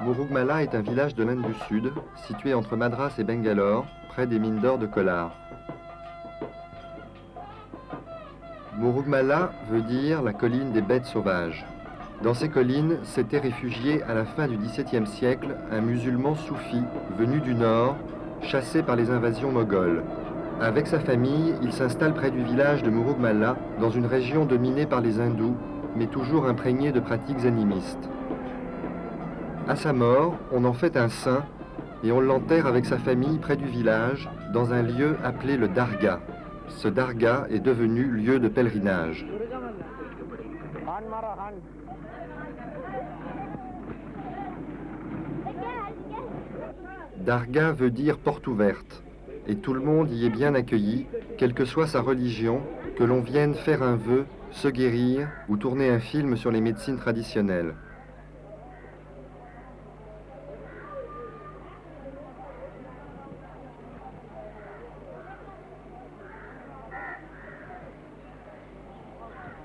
Murugmala est un village de l'Inde du Sud, situé entre Madras et Bangalore, près des mines d'or de Kolar. Murugmala veut dire la colline des bêtes sauvages. Dans ces collines s'était réfugié à la fin du XVIIe siècle un musulman soufi venu du nord, chassé par les invasions mogholes. Avec sa famille, il s'installe près du village de Murugmala, dans une région dominée par les hindous, mais toujours imprégnée de pratiques animistes. À sa mort, on en fait un saint et on l'enterre avec sa famille près du village, dans un lieu appelé le Dargah. Ce Dargah est devenu lieu de pèlerinage. Dargah veut dire porte ouverte, et tout le monde y est bien accueilli, quelle que soit sa religion, que l'on vienne faire un vœu, se guérir ou tourner un film sur les médecines traditionnelles.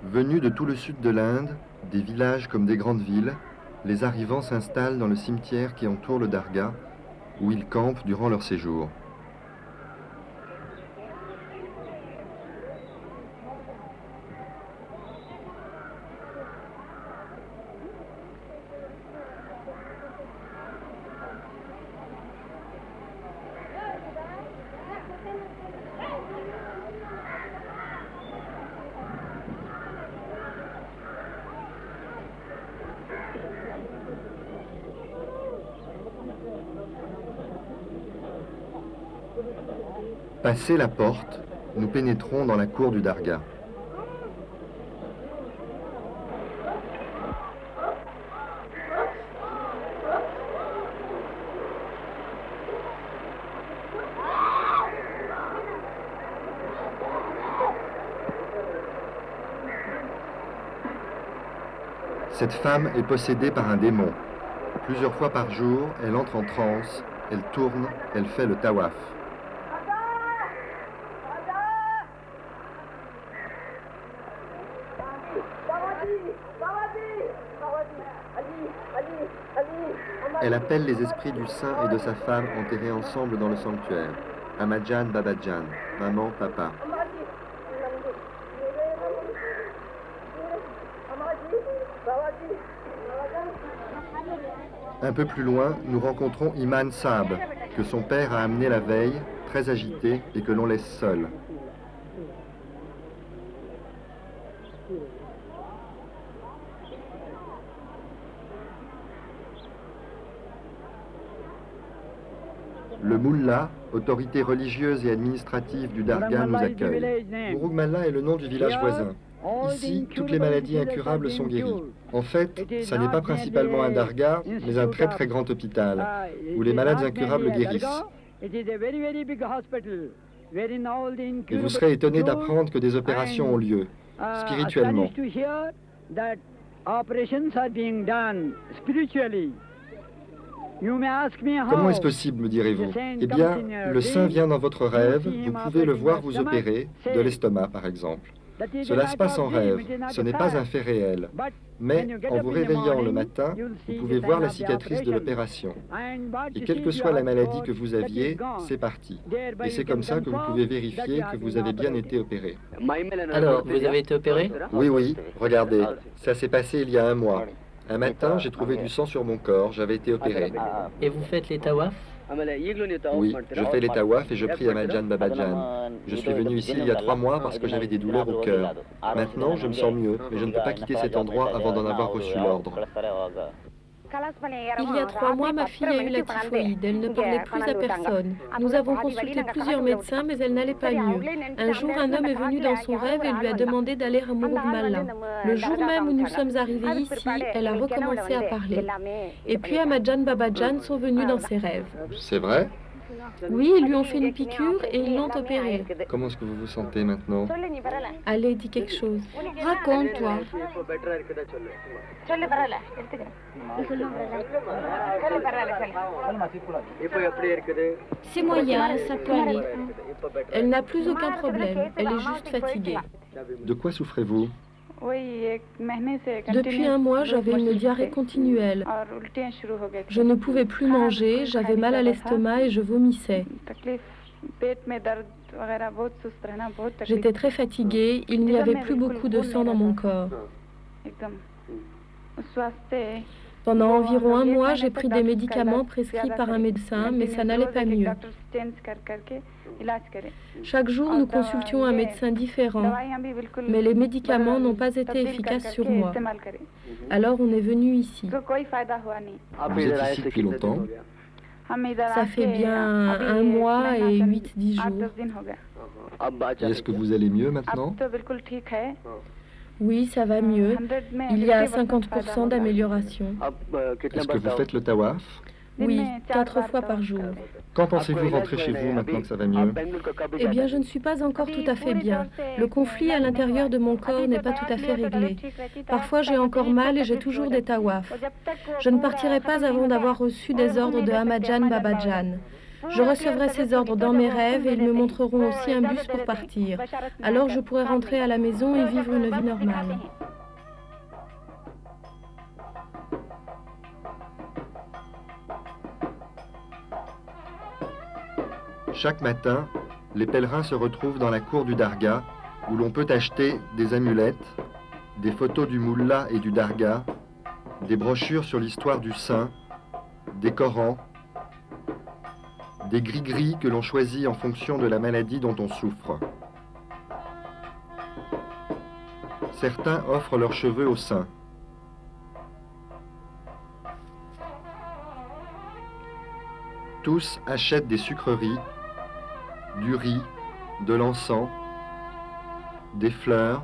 Venus de tout le sud de l'Inde, des villages comme des grandes villes, les arrivants s'installent dans le cimetière qui entoure le Dargah, où ils campent durant leur séjour. Passé la porte, nous pénétrons dans la cour du Dargah. Cette femme est possédée par un démon. Plusieurs fois par jour, elle entre en transe, elle tourne, elle fait le tawaf. Elle appelle les esprits du saint et de sa femme enterrés ensemble dans le sanctuaire. Amajan Babajan, maman, papa. Un peu plus loin, nous rencontrons Iman Saab, que son père a amené la veille, très agité, et que l'on laisse seul. Le Mullah, autorité religieuse et administrative du Dargah, nous accueille. Murugmala est le nom du village voisin. Ici, toutes les maladies incurables sont guéries. En fait, ça n'est pas principalement un Dargah, mais un très très grand hôpital, où les malades incurables guérissent. Et vous serez étonné d'apprendre que des opérations ont lieu, spirituellement. Comment est-ce possible, me direz-vous? Eh bien, le saint vient dans votre rêve, vous pouvez le voir vous opérer, de l'estomac par exemple. Cela se passe en rêve, ce n'est pas un fait réel. Mais en vous réveillant le matin, vous pouvez voir la cicatrice de l'opération. Et quelle que soit la maladie que vous aviez, c'est parti. Et c'est comme ça que vous pouvez vérifier que vous avez bien été opéré. Alors, vous avez été opéré? Oui, oui, regardez, ça s'est passé il y a un mois. Un matin, j'ai trouvé du sang sur mon corps, j'avais été opéré. Et vous faites les tawafs? Oui, je fais les tawafs et je prie Amajan Babajan. Je suis venu ici il y a 3 mois parce que j'avais des douleurs au cœur. Maintenant, je me sens mieux, mais je ne peux pas quitter cet endroit avant d'en avoir reçu l'ordre. Il y a 3 mois, ma fille a eu la typhoïde. Elle ne parlait plus à personne. Nous avons consulté plusieurs médecins, mais elle n'allait pas mieux. Un jour, un homme est venu dans son rêve et lui a demandé d'aller à Murugmala. Le jour même où nous sommes arrivés ici, elle a recommencé à parler. Et puis Amajan Babajan sont venus dans ses rêves. C'est vrai? Oui, ils lui ont fait une piqûre et ils l'ont opérée. Comment est-ce que vous vous sentez maintenant? Allez, dis quelque chose. Raconte-toi. C'est moyen, ça peut aller. Elle n'a plus aucun problème, elle est juste fatiguée. De quoi souffrez-vous? Depuis un mois, j'avais une diarrhée continuelle. Je ne pouvais plus manger, j'avais mal à l'estomac et je vomissais. J'étais très fatiguée, il n'y avait plus beaucoup de sang dans mon corps. Pendant environ un mois, j'ai pris des médicaments prescrits par un médecin, mais ça n'allait pas mieux. Chaque jour, nous consultions un médecin différent, mais les médicaments n'ont pas été efficaces sur moi. Alors on est venu ici. Vous êtes ici depuis longtemps? Ça fait bien un mois et 8-10 jours. Et est-ce que vous allez mieux maintenant? Oui, ça va mieux. Il y a 50% d'amélioration. Est-ce que vous faites le tawaf? Oui, 4 fois par jour. Quand pensez-vous rentrer chez vous maintenant que ça va mieux? Eh bien, je ne suis pas encore tout à fait bien. Le conflit à l'intérieur de mon corps n'est pas tout à fait réglé. Parfois, j'ai encore mal et j'ai toujours des tawafs. Je ne partirai pas avant d'avoir reçu des ordres de Ahmadjan Babajan. Je recevrai ces ordres dans mes rêves et ils me montreront aussi un bus pour partir. Alors, je pourrai rentrer à la maison et vivre une vie normale. Chaque matin, les pèlerins se retrouvent dans la cour du Dargah, où l'on peut acheter des amulettes, des photos du Moullah et du Dargah, des brochures sur l'histoire du saint, des Korans, des gris-gris que l'on choisit en fonction de la maladie dont on souffre. Certains offrent leurs cheveux aux saints. Tous achètent des sucreries, du riz, de l'encens, des fleurs,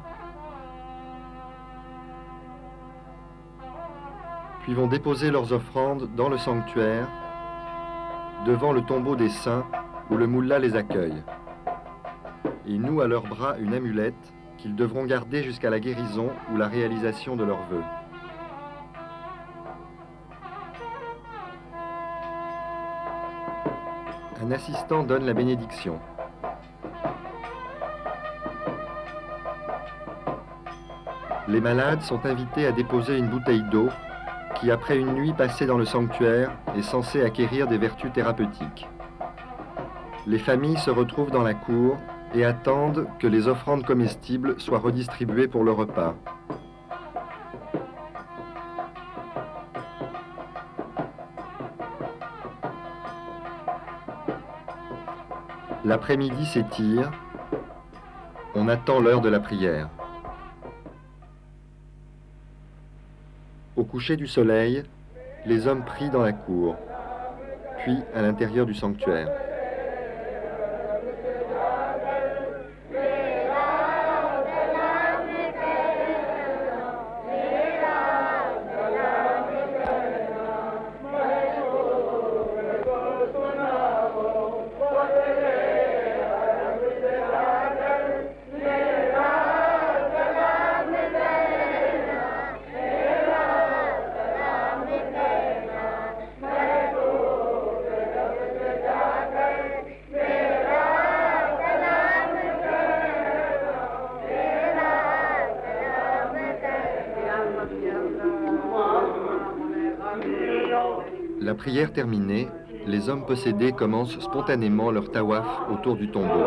puis vont déposer leurs offrandes dans le sanctuaire, devant le tombeau des saints où le Moullah les accueille. Ils nouent à leurs bras une amulette qu'ils devront garder jusqu'à la guérison ou la réalisation de leurs vœux. Un assistant donne la bénédiction. Les malades sont invités à déposer une bouteille d'eau qui, après une nuit passée dans le sanctuaire, est censée acquérir des vertus thérapeutiques. Les familles se retrouvent dans la cour et attendent que les offrandes comestibles soient redistribuées pour le repas. L'après-midi s'étire, on attend l'heure de la prière. Au coucher du soleil, les hommes prient dans la cour, puis à l'intérieur du sanctuaire. La prière terminée, les hommes possédés commencent spontanément leur tawaf autour du tombeau.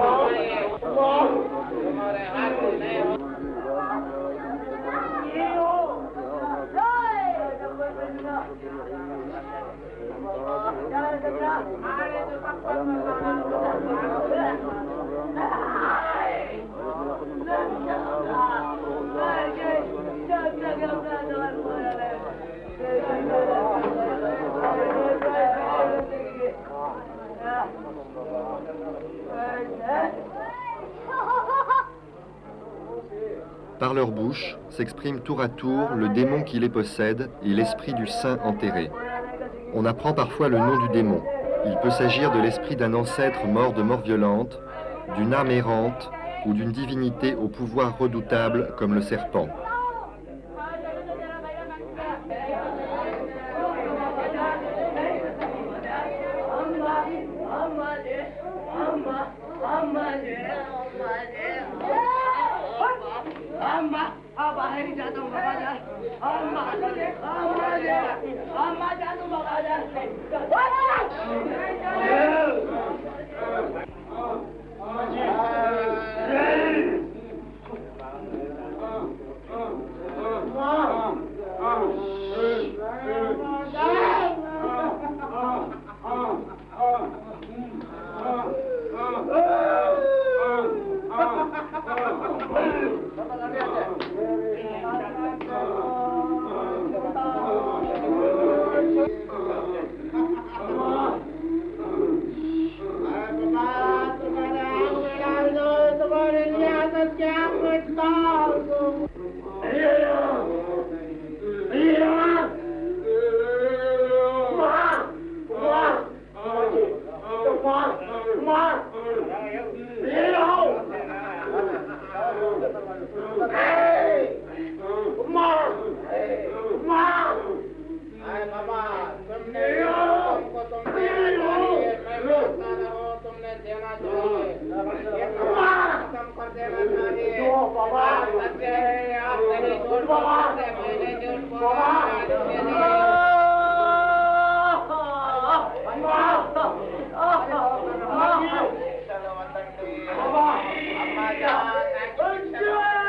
Par leur bouche s'exprime tour à tour le démon qui les possède et l'esprit du saint enterré. On apprend parfois le nom du démon. Il peut s'agir de l'esprit d'un ancêtre mort de mort violente, d'une âme errante ou d'une divinité au pouvoir redoutable comme le serpent.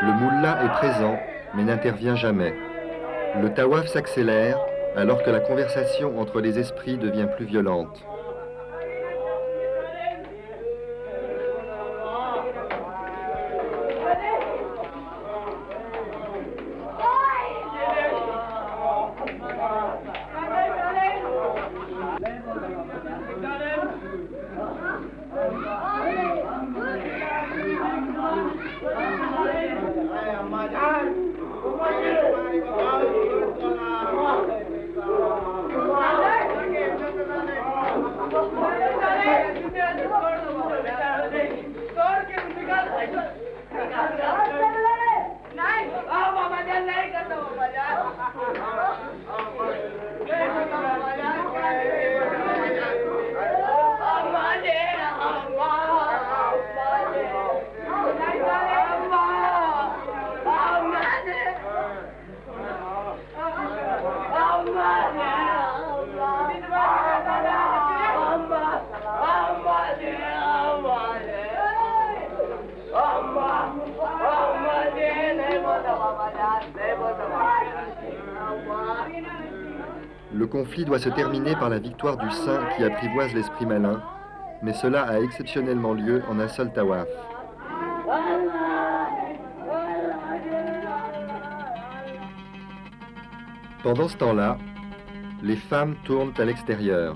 Le mullah est présent, mais n'intervient jamais. Le tawaf s'accélère alors que la conversation entre les esprits devient plus violente. Le conflit doit se terminer par la victoire du saint qui apprivoise l'esprit malin, mais cela a exceptionnellement lieu en un seul tawaf. Pendant ce temps-là, les femmes tournent à l'extérieur.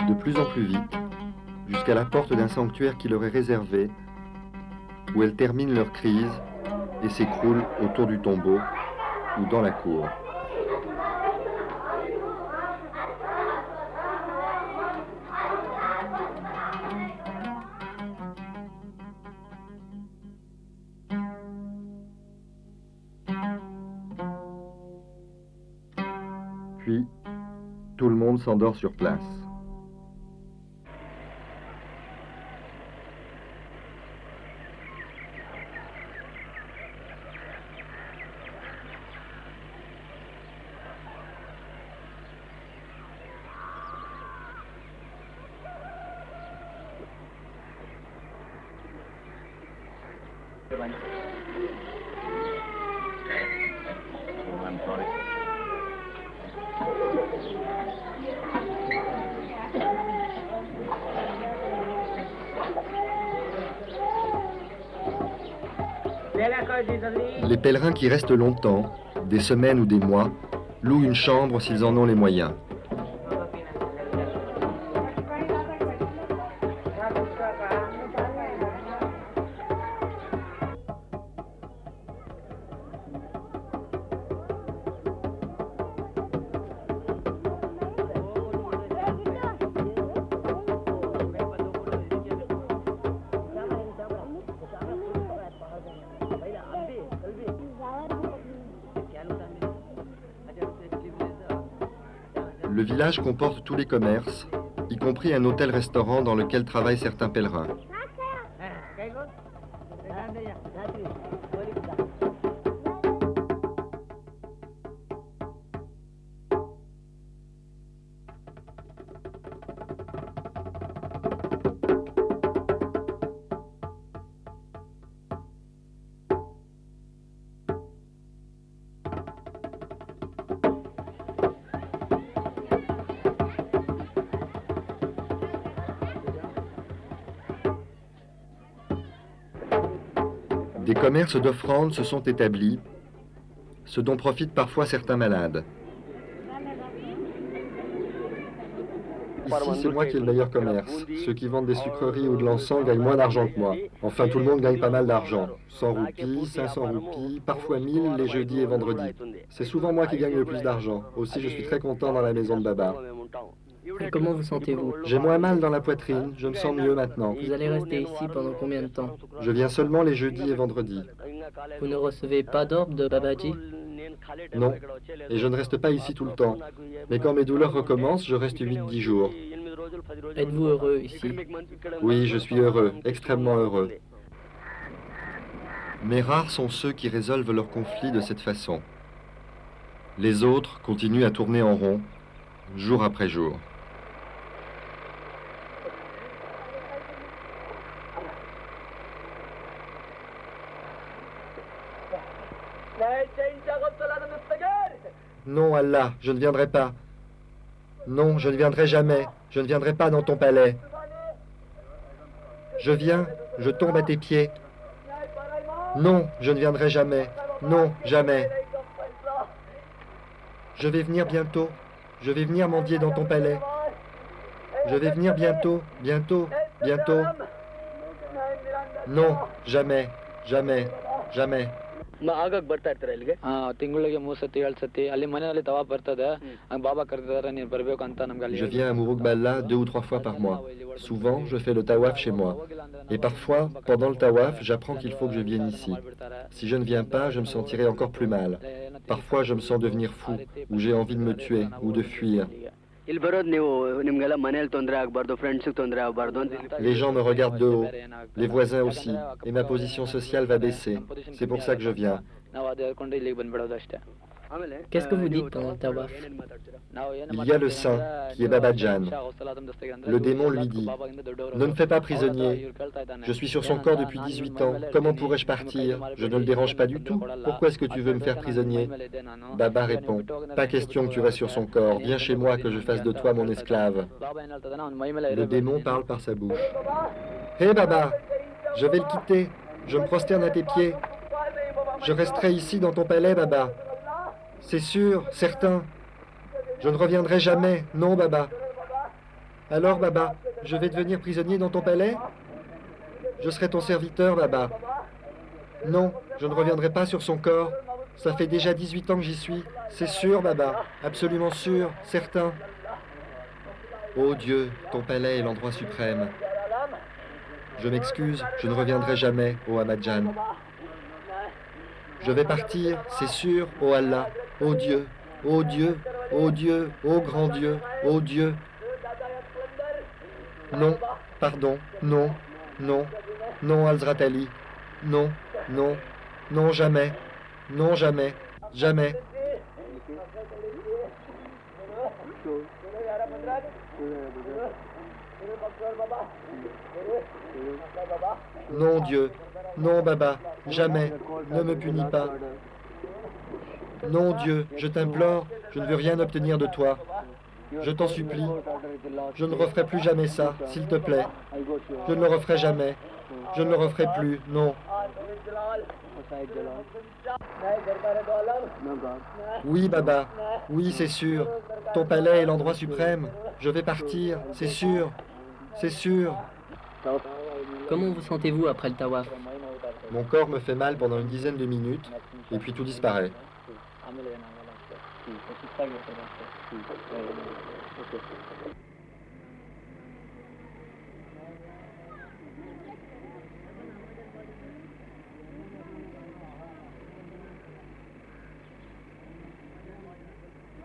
De plus en plus vite, jusqu'à la porte d'un sanctuaire qui leur est réservé, où elles terminent leur crise et s'écroulent autour du tombeau ou dans la cour. Puis, tout le monde s'endort sur place. Les pèlerins qui restent longtemps, des semaines ou des mois, louent une chambre s'ils en ont les moyens. Le village comporte tous les commerces, y compris un hôtel-restaurant dans lequel travaillent certains pèlerins. Des commerces d'offrandes se sont établis, ce dont profitent parfois certains malades. Ici, c'est moi qui ai le meilleur commerce. Ceux qui vendent des sucreries ou de l'encens gagnent moins d'argent que moi. Enfin, tout le monde gagne pas mal d'argent. 100 roupies, 500 roupies, parfois 1000 les jeudis et vendredis. C'est souvent moi qui gagne le plus d'argent. Aussi, je suis très content dans la maison de Baba. Et comment vous sentez-vous? J'ai moins mal dans la poitrine, je me sens mieux maintenant. Vous allez rester ici pendant combien de temps? Je viens seulement les jeudis et vendredis. Vous ne recevez pas d'ordre de Babaji? Non, et je ne reste pas ici tout le temps. Mais quand mes douleurs recommencent, je reste 8-10 jours. Êtes-vous heureux ici? Oui, je suis heureux, extrêmement heureux. Mais rares sont ceux qui résolvent leurs conflits de cette façon. Les autres continuent à tourner en rond, jour après jour. Non, Allah, je ne viendrai pas. Non, je ne viendrai jamais. Je ne viendrai pas dans ton palais. Je viens, je tombe à tes pieds. Non, je ne viendrai jamais. Non, jamais. Je vais venir bientôt. Je vais venir mendier dans ton palais. Je vais venir bientôt, bientôt, bientôt. Non, jamais, jamais, jamais. ತಿಂಗಳಿಗೆ 3 ಸತಿ 7 ಸತಿ ಅಲ್ಲಿ ಮನೆಯಲ್ಲಿ ತವಾಫ್ ಬರ್ತದೆ ಬಾಬಾ ಕರೆದಿದ್ದಾರೆ ನೀನು ಬರಬೇಕು ಅಂತ ನಮಗೆ ಅಲ್ಲಿ Je viens à Mouroukbala 2 ou 3 fois par mois. Souvent, je fais le tawaf chez moi. Et parfois, pendant le tawaf, j'apprends qu'il faut que je vienne ici. Si je ne viens pas, je me sentirai encore plus mal. Parfois, je me sens devenir fou, ou j'ai envie de me tuer, ou de fuir. Les gens me regardent de haut, les voisins aussi, et ma position sociale va baisser. C'est pour ça que je viens. Qu'est-ce que vous dites pendant le tawaf? Il y a le saint, qui est Babajan. Le démon lui dit, « Ne me fais pas prisonnier. Je suis sur son corps depuis 18 ans. Comment pourrais-je partir? Je ne le dérange pas du tout. Pourquoi est-ce que tu veux me faire prisonnier ?» Baba répond, « Pas question que tu restes sur son corps. Viens chez moi que je fasse de toi mon esclave. » Le démon parle par sa bouche. « Hé Baba, je vais le quitter. Je me prosterne à tes pieds. Je resterai ici dans ton palais, Baba. C'est sûr, certain. Je ne reviendrai jamais. Non, Baba. Alors, Baba, je vais devenir prisonnier dans ton palais? Je serai ton serviteur, Baba. Non, je ne reviendrai pas sur son corps. Ça fait déjà 18 ans que j'y suis. C'est sûr, Baba. Absolument sûr, certain. Oh Dieu, ton palais est l'endroit suprême. Je m'excuse, je ne reviendrai jamais, ô Ahmadjan. Je vais partir, c'est sûr, ô Allah, ô Dieu, ô Dieu, ô Dieu, ô grand Dieu, ô Dieu. Non, pardon, non, non, non, Al-Zratali, non, non, non, jamais, non, jamais, jamais. Non, Dieu, non, Baba, jamais, ne me punis pas. Non, Dieu, je t'implore, je ne veux rien obtenir de toi. Je t'en supplie, je ne referai plus jamais ça, s'il te plaît. Je ne le referai jamais, je ne le referai plus, non. Oui, Baba, oui, c'est sûr. Ton palais est l'endroit suprême. Je vais partir, c'est sûr, c'est sûr. Comment vous sentez-vous après le tawaf? Mon corps me fait mal pendant une dizaine de minutes, et puis tout disparaît.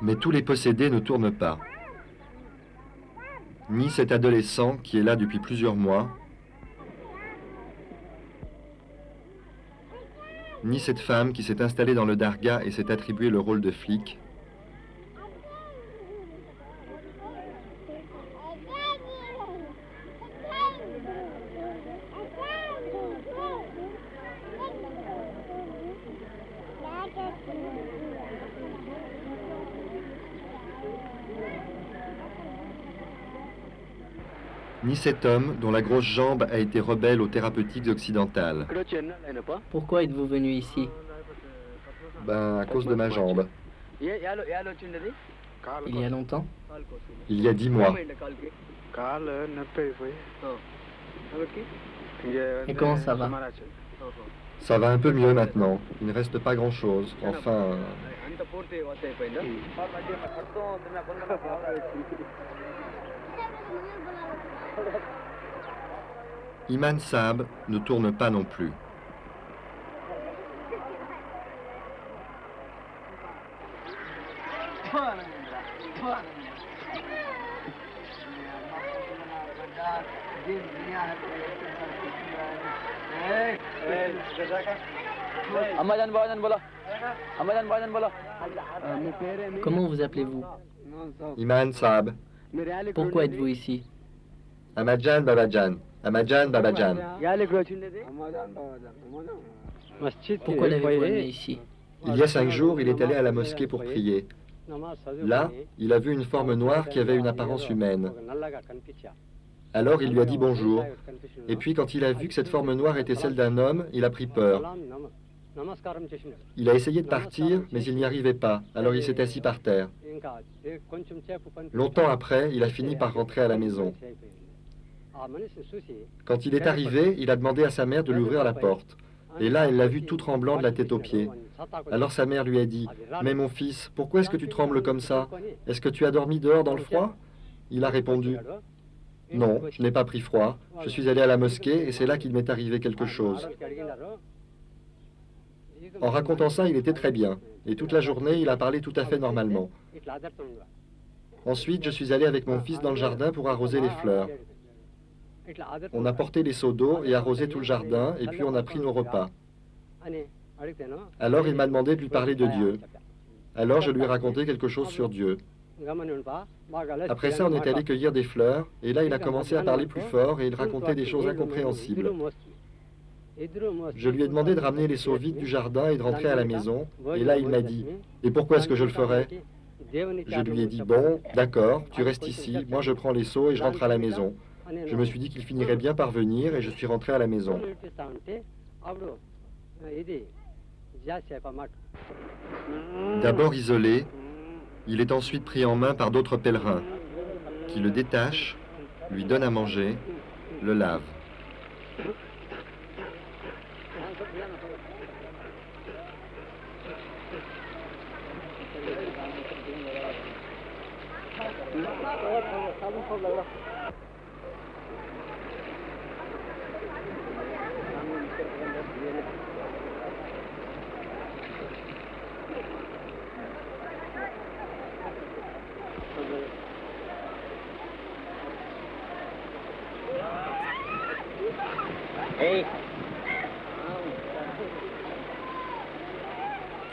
Mais tous les possédés ne tournent pas. ni cet adolescent qui est là depuis plusieurs mois, ni cette femme qui s'est installée dans le darga et s'est attribué le rôle de flic, ni cet homme dont la grosse jambe a été rebelle aux thérapeutiques occidentales. Pourquoi êtes-vous venu ici? Ben, à cause de ma jambe. Il y a longtemps? Il y a 10 mois. Et comment ça va? Ça va un peu mieux maintenant. Il ne reste pas grand-chose. Enfin... Iman Saab ne tourne pas non plus. Comment vous appelez-vous? Iman Saab. Pourquoi êtes-vous ici? Amajan Babajan. Amajan Babajan. Pourquoi l'avez-vous amené ici? Il y a 5 jours, il est allé à la mosquée pour prier. Là, il a vu une forme noire qui avait une apparence humaine. Alors il lui a dit bonjour. Et puis quand il a vu que cette forme noire était celle d'un homme, il a pris peur. Il a essayé de partir, mais il n'y arrivait pas. Alors il s'est assis par terre. Longtemps après, il a fini par rentrer à la maison. Quand il est arrivé, il a demandé à sa mère de lui ouvrir la porte. Et là, elle l'a vu tout tremblant de la tête aux pieds. Alors sa mère lui a dit « Mais mon fils, pourquoi est-ce que tu trembles comme ça? Est-ce que tu as dormi dehors dans le froid ?» Il a répondu « Non, je n'ai pas pris froid. Je suis allé à la mosquée et c'est là qu'il m'est arrivé quelque chose. » En racontant ça, il était très bien. Et toute la journée, il a parlé tout à fait normalement. Ensuite, je suis allé avec mon fils dans le jardin pour arroser les fleurs. On a porté les seaux d'eau et arrosé tout le jardin, et puis on a pris nos repas. Alors il m'a demandé de lui parler de Dieu. Alors je lui ai raconté quelque chose sur Dieu. Après ça, on est allé cueillir des fleurs, et là il a commencé à parler plus fort, et il racontait des choses incompréhensibles. Je lui ai demandé de ramener les seaux vides du jardin et de rentrer à la maison, et là il m'a dit « Et pourquoi est-ce que je le ferais ?» Je lui ai dit « Bon, d'accord, tu restes ici, moi je prends les seaux et je rentre à la maison. » Je me suis dit qu'il finirait bien par venir et je suis rentré à la maison. D'abord isolé, il est ensuite pris en main par d'autres pèlerins qui le détachent, lui donnent à manger, le lavent.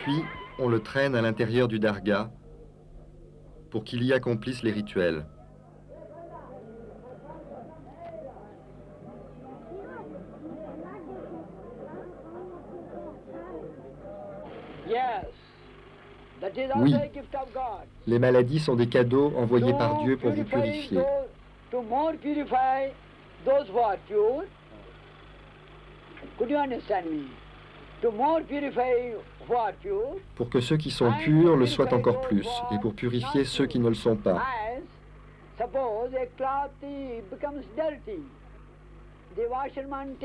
Puis, on le traîne à l'intérieur du darga pour qu'il y accomplisse les rituels. Oui, les maladies sont des cadeaux envoyés par Dieu pour vous purifier. Pour que ceux qui sont purs le soient encore plus, et pour purifier ceux qui ne le sont pas.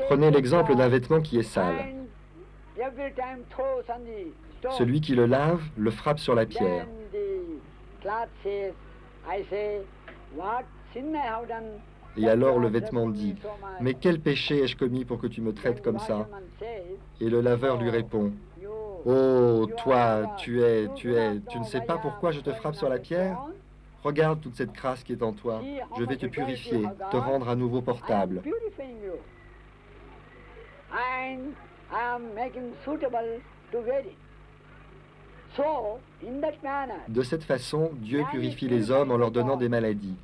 Prenez l'exemple d'un vêtement qui est sale. Celui qui le lave le frappe sur la pierre. Et alors le vêtement dit, « Mais quel péché ai-je commis pour que tu me traites comme ça ?» Et le laveur lui répond, « Oh, toi, tu ne sais pas pourquoi je te frappe sur la pierre? Regarde toute cette crasse qui est en toi. Je vais te purifier, te rendre à nouveau portable. De cette façon, Dieu purifie les hommes en leur donnant des maladies.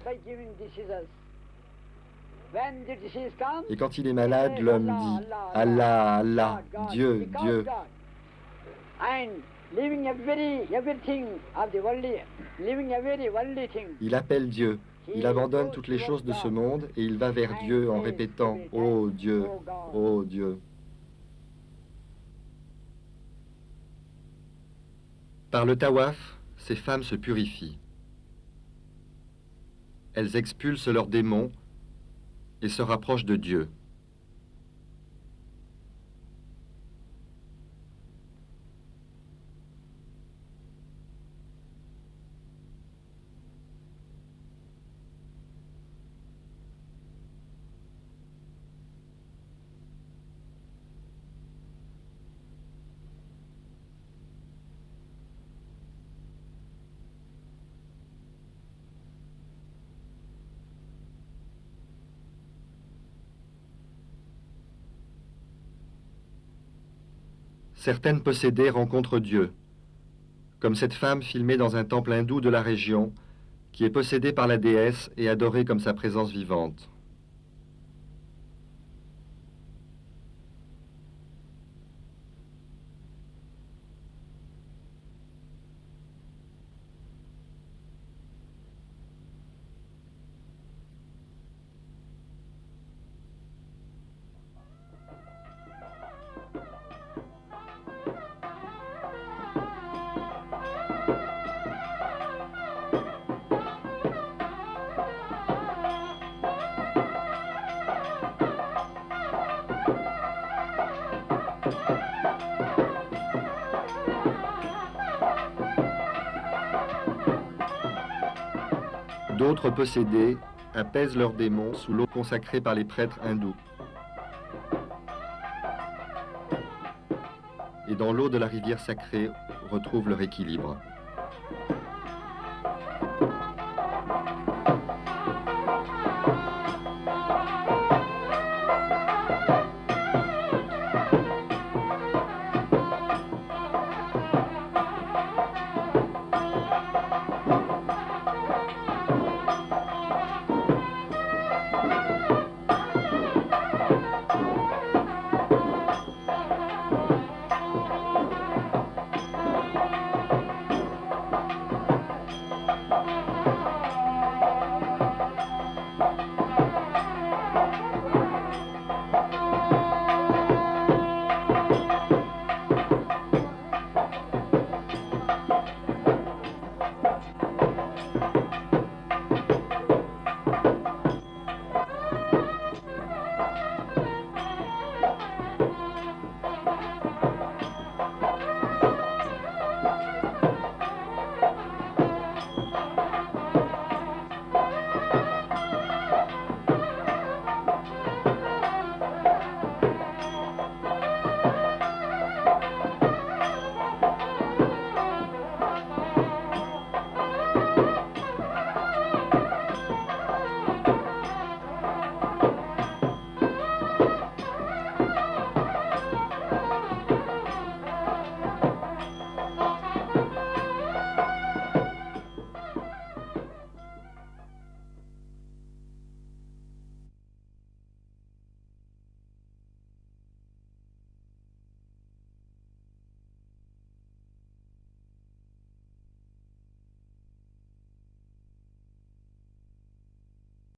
Et quand il est malade, l'homme dit « Allah, Allah, Dieu, Dieu ». Il appelle Dieu, il abandonne toutes les choses de ce monde et il va vers Dieu en répétant « Oh Dieu, oh Dieu ». Par le tawaf, ces femmes se purifient. Elles expulsent leurs démons et se rapprochent de Dieu. Certaines possédées rencontrent Dieu, comme cette femme filmée dans un temple hindou de la région, qui est possédée par la déesse et adorée comme sa présence vivante. D'autres possédés apaisent leurs démons sous l'eau consacrée par les prêtres hindous. Et dans l'eau de la rivière sacrée retrouvent leur équilibre.